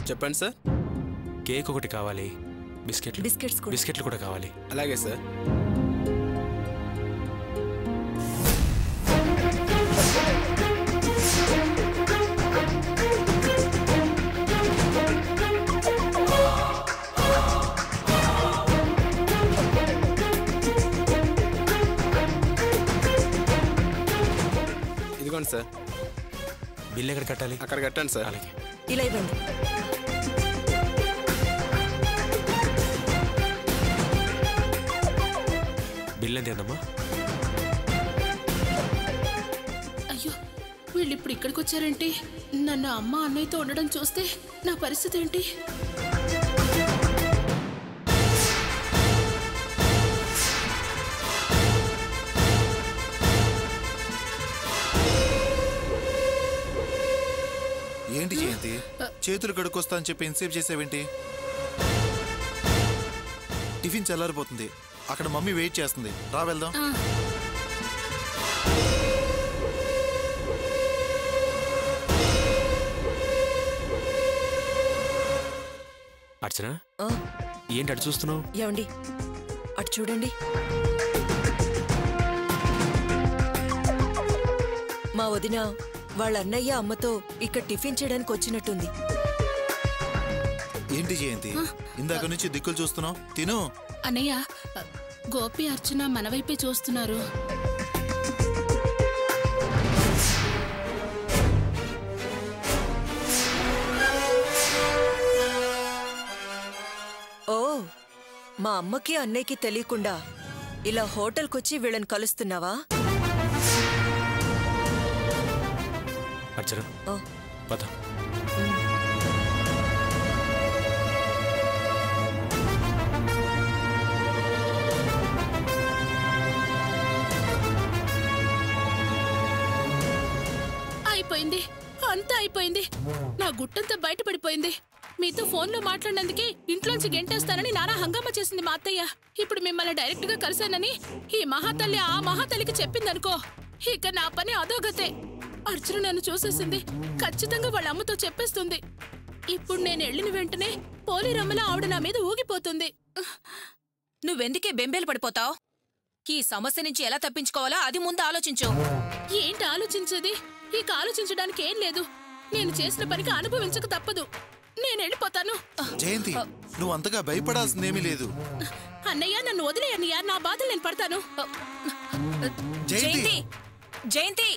చెప్పండి sir. Cake ఒకటి కావాలి, బిస్కెట్లు కూడా కావాలి. అలాగే సార్. ఇదిగోండి సార్. బిల్ ఎక్కడ కట్టాలి? అక్కడ కట్టండి సార్. అలాగే. ఇలా ఇవ్వండి. బిల్ ఎంత ఏందమ్మా? అయ్యో, వీళ్ళు ఇప్పుడు ఇక్కడికి వచ్చారేంటి? నన్ను అమ్మ అన్నయ్యతో ఉండడం చూస్తే నా పరిస్థితి ఏంటి? ఏంటి జయంతి, చేతులు కడుక్కొస్తా అని చెప్పి ఎంతసేపు చేసావేంటి? టిఫిన్ చల్లారిపోతుంది, అక్కడ మమ్మీ వెయిట్ చేస్తుంది, రా వెళ్దాం. అర్చన, ఏంటి అటు చూస్తున్నావు? ఏమండి, అటు చూడండి. మా వదిన వాళ్ళ అన్నయ్య అమ్మతో ఇక్కడ టిఫిన్ చేయడానికి వచ్చినట్టుంది. ఏంటి జయంతి, ఇందాక నుంచి దిక్కులు చూస్తున్నావు? తిను. అన్నయ్య, గోపి అర్చన మన వైపే చూస్తున్నారు. ఓ, మా అమ్మకి అన్నయ్యకి తెలియకుండా ఇలా హోటల్కొచ్చి వీళ్ళని కలుస్తున్నావా? అర్చన, పద. అయిపోయింది, అంతా అయిపోయింది. నా గుట్టంతా బయటపడిపోయింది. మీతో ఫోన్లో మాట్లాడినందుకే ఇంట్లోంచి గెంటేస్తానని నానా హంగామా చేసింది మా అత్తయ్య. ఇప్పుడు మిమ్మల్ని డైరెక్ట్ గా కలిశానని ఈ మహాతల్లి ఆ మహాతల్లికి చెప్పిందనుకో, ఇక నా పని అదోగతే. అర్చన నన్ను చూసేసింది, ఖచ్చితంగా వాళ్ళ అమ్మతో చెప్పేస్తుంది. ఇప్పుడు నేను వెళ్ళిన వెంటనే పోలీరమ్మల ఆవిడ నా మీద ఊగిపోతుంది. నువ్వెందుకే బెంబేలు పడిపోతావు? ఈ సమస్య నుంచి ఎలా తప్పించుకోవాలో అది ముందు ఆలోచించు. ఏంటి ఆలోచించేది? ఇక ఆలోచించడానికి ఏం లేదు. నేను చేసిన పనికి అనుభవించక తప్పదు. నేను వెళ్ళిపోతాను. జయంతి, నువ్వు అంతగా భయపడాల్సిందేమీ లేదు. అన్నయ్య, నన్ను వదిలేయన్నయ్య, నా బాధలు నేను పడతాను. జయంతి, జయంతి.